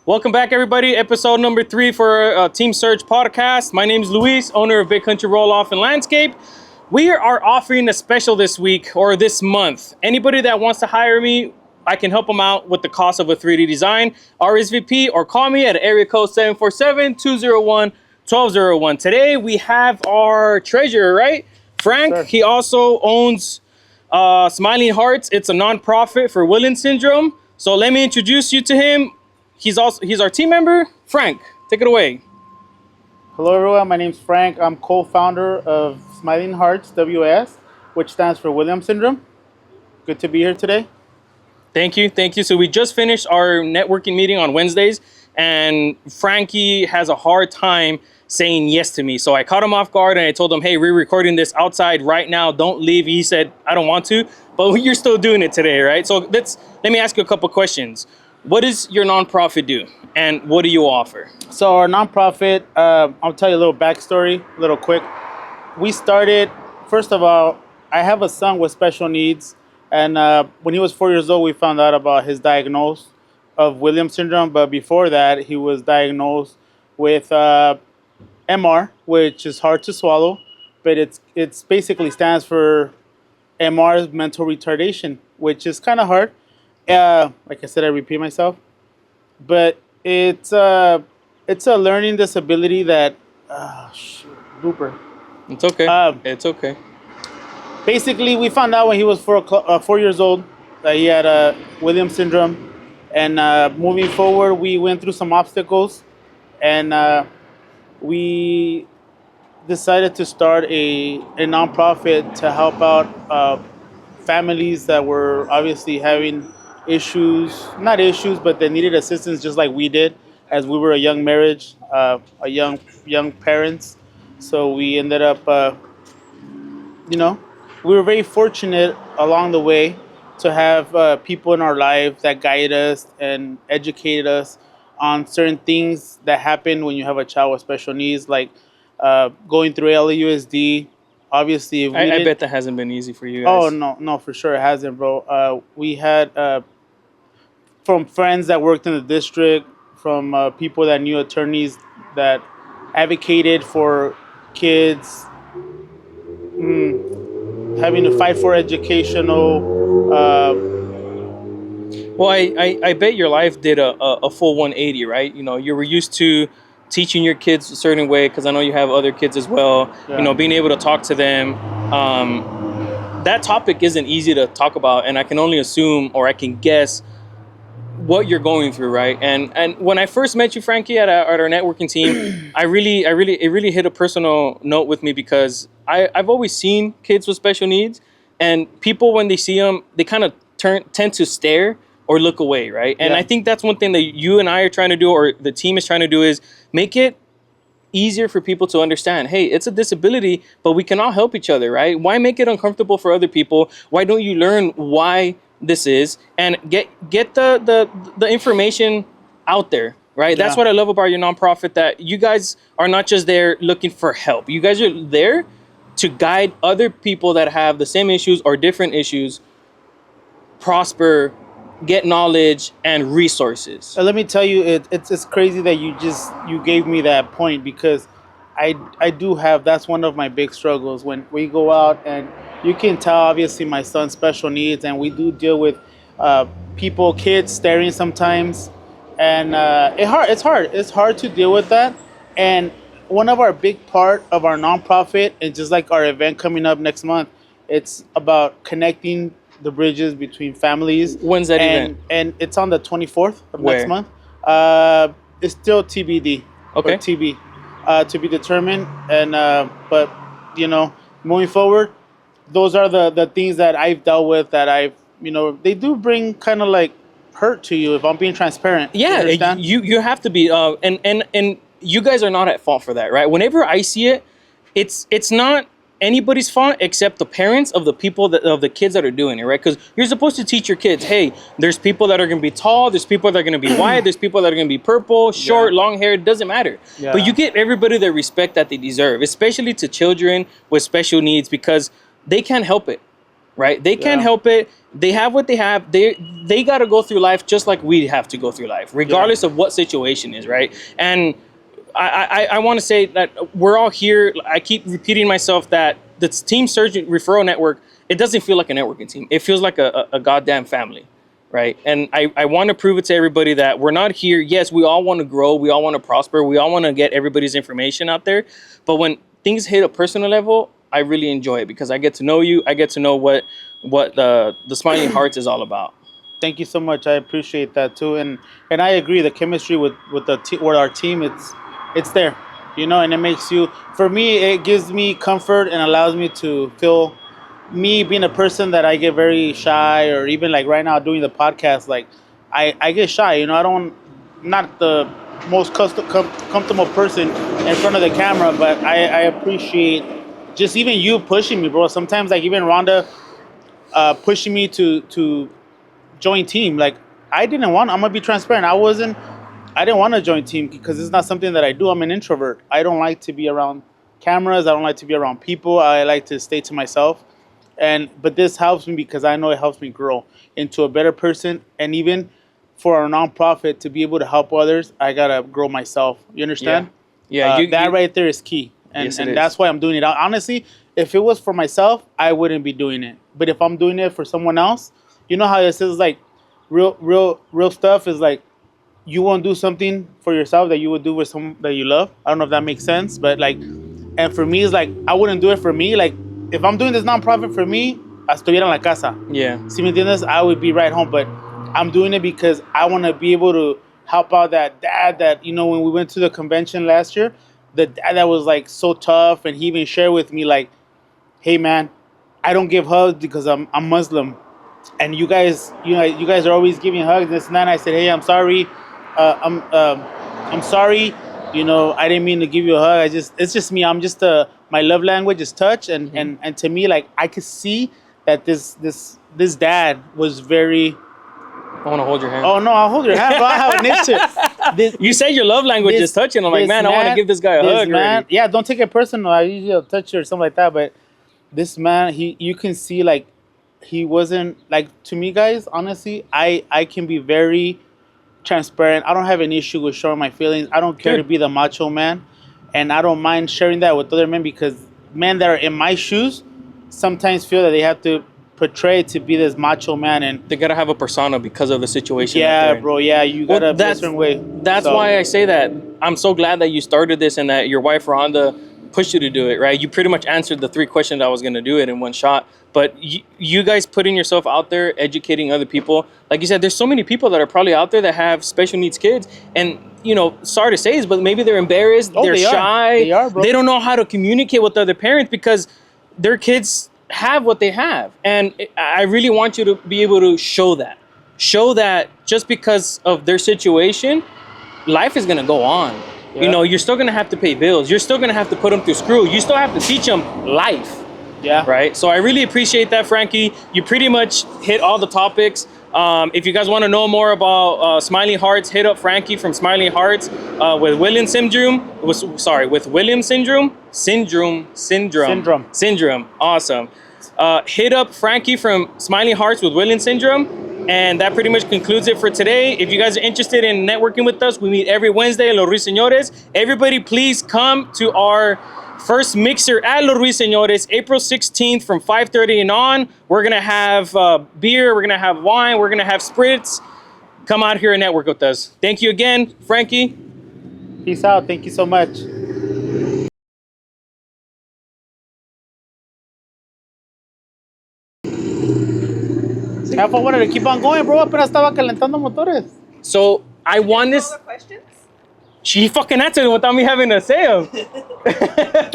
Welcome back, everybody. Episode number 3 for Team Surge podcast. My name is Luis, owner of Big Country Roll Off and Landscape. We are offering a special this week or this month. Anybody that wants to hire me, I can help them out with the cost of a 3D design, RSVP, or call me at area code 747-201-1201. Today we have our treasurer, right? Frank. Sure. He also owns Smiling Hearts. It's a nonprofit for Williams syndrome. So let me introduce you to him. He's our team member. Frank, take it away. Hello, everyone. My name's Frank. I'm co-founder of Smiling Hearts WS, which stands for Williams syndrome. Good to be here today. Thank you. So we just finished our networking meeting on Wednesdays, and Frankie has a hard time saying yes to me. So I caught him off guard, and I told him, hey, we're recording this outside right now. Don't leave. He said, I don't want to, but you're still doing it today, right? So let me ask you a couple questions. What does your nonprofit do, and what do you offer? So our nonprofit, I'll tell you a little backstory, a little quick. We started, first of all, I have a son with special needs, and when he was 4 years old, we found out about his diagnosis of Williams syndrome. But before that, he was diagnosed with MR, which is hard to swallow, but it's basically stands for MR, mental retardation, which is kind of hard. Like I said, I repeat myself, but it's a learning disability that blooper. It's okay. It's okay. Basically, we found out when he was 4 years old that he had Williams syndrome, and moving forward, we went through some obstacles, and we decided to start a nonprofit to help out families that were obviously having not issues, but they needed assistance just like we did, as we were a young marriage, a young parents. So we ended up, we were very fortunate along the way to have people in our lives that guide us and educated us on certain things that happen when you have a child with special needs, like going through LAUSD. Obviously, I bet that hasn't been easy for you guys. Oh, no, for sure it hasn't, bro. We had from friends that worked in the district, from people that knew attorneys that advocated for kids, having to fight for educational. Well, I bet your life did a full 180, right? You know, you were used to teaching your kids a certain way, because I know you have other kids as well. Yeah. You know, being able to talk to them. That topic isn't easy to talk about, and I can only assume, or I can guess, what you're going through, right? And when I first met you, Frankie, at our networking team, it really hit a personal note with me, because I've always seen kids with special needs, and people, when they see them, they kind of tend to stare or look away, right? And yeah. I think that's one thing that you and I are trying to do, or the team is trying to do, is make it easier for people to understand, hey, it's a disability, but we can all help each other, right? Why make it uncomfortable for other people? Why don't you learn why this is, and get the information out there, right? Yeah. That's what I love about your nonprofit, that you guys are not just there looking for help. You guys are there to guide other people that have the same issues or different issues prosper, get knowledge and resources. Let me tell you, it's crazy that you gave me that point, because I do have, that's one of my big struggles when we go out, and you can tell obviously my son's special needs, and we do deal with kids staring sometimes, and it's hard to deal with that. And one of our big part of our nonprofit, and just like our event coming up next month, it's about connecting the bridges between families. When's that event? And it's on the 24th of Where? next month. It's still TBD. Okay. TB, to be determined. And but moving forward, those are the things that I've dealt with, that they do bring kind of like hurt to you, if I'm being transparent. Yeah, you have to be, and you guys are not at fault for that, right? Whenever I see it, it's not anybody's fault except the parents of the people of the kids that are doing it, right? Because you're supposed to teach your kids, hey, there's people that are going to be tall, there's people that are going to be white, there's people that are going to be purple, short, long hair, it doesn't matter. Yeah. But you give everybody the respect that they deserve, especially to children with special needs, because they can't help it. right? They can't Yeah. help it. They have what they have. They got to go through life just like we have to go through life, regardless of what situation is, right? And I want to say that we're all here. I keep repeating myself that the Team Surgeon Referral Network, it doesn't feel like a networking team. It feels like a goddamn family, right? And I want to prove it to everybody that we're not here. Yes, we all want to grow. We all want to prosper. We all want to get everybody's information out there. But when things hit a personal level, I really enjoy it because I get to know you. I get to know what the Smiling Hearts is all about. Thank you so much. I appreciate that too, and I agree. The chemistry with our team, it's there, and it makes you. For me, it gives me comfort and allows me to feel. Me being a person that I get very shy, or even like right now doing the podcast, like I get shy. I don't, not the most comfortable person in front of the camera, but I appreciate just even you pushing me, bro. Sometimes like even Rhonda pushing me to join team. Like I'm gonna be transparent. I didn't want to join team because it's not something that I do. I'm an introvert. I don't like to be around cameras. I don't like to be around people. I like to stay to myself. But this helps me because I know it helps me grow into a better person. And even for our nonprofit to be able to help others, I gotta grow myself. You understand? Yeah. That right there is key. And, Yes, it and is. that's why I'm doing it. Honestly, if it was for myself, I wouldn't be doing it. But if I'm doing it for someone else, you know how it says like real stuff is like you won't do something for yourself that you would do with someone that you love. I don't know if that makes sense, but like, and for me, it's like I wouldn't do it for me. Like if I'm doing this nonprofit for me, estuviera en la casa. Yeah. Si me entiendes, I would be right home. But I'm doing it because I want to be able to help out that dad that, when we went to the convention last year, the dad that was like so tough, and he even shared with me like, hey man, I don't give hugs because I'm Muslim. And you guys are always giving hugs and this and that. And I said, hey, I'm sorry. I'm sorry. I didn't mean to give you a hug. It's just me. I'm just my love language is touch, and to me, like I could see that this dad was very. I want to hold your hand. Oh no, I'll hold your hand, bro. I have an issue. You say your love language is touching. I'm like, man, I want to give this guy a hug already. Yeah, don't take it personal. I usually touch you or something like that, but this man, you can see like he wasn't like, to me, guys. Honestly, I can be very transparent. I don't have an issue with showing my feelings. I don't care to be the macho man, and I don't mind sharing that with other men because men that are in my shoes sometimes feel that they have to portray to be this macho man, and they gotta have a persona because of the situation. Yeah, bro. Yeah, you gotta be a certain way. That's why I say that. I'm so glad that you started this and that your wife Rhonda pushed you to do it. Right? You pretty much answered the 3 questions I was gonna do it in one shot. But you guys putting yourself out there, educating other people. Like you said, there's so many people that are probably out there that have special needs kids, and sorry to say this, but maybe they're embarrassed, they're shy, they are, bro. They don't know how to communicate with other parents because their kids have what they have. And I really want you to be able to show that just because of their situation, life is gonna go on. Yeah. You're still gonna have to pay bills. You're still gonna have to put them through school. You still have to teach them life. Yeah. Right. So I really appreciate that, Frankie. You pretty much hit all the topics. If you guys want to know more about Smiling Hearts, hit up Frankie from Smiling Hearts with Williams syndrome. With Williams syndrome. Syndrome. Awesome. Hit up Frankie from Smiling Hearts with Williams syndrome. And that pretty much concludes it for today. If you guys are interested in networking with us, we meet every Wednesday at Los Ruiseñores. Everybody, please come to our first mixer at Los Ruiseñores, April 16th from 5:30 and on. We're going to have beer, we're going to have wine, we're going to have spritz. Come out here and network with us. Thank you again, Frankie. Peace out. Thank you so much. I wanted to keep on going, bro. Apenas estaba calentando motores. So I won this. Questions? She fucking answered it without me having to say them.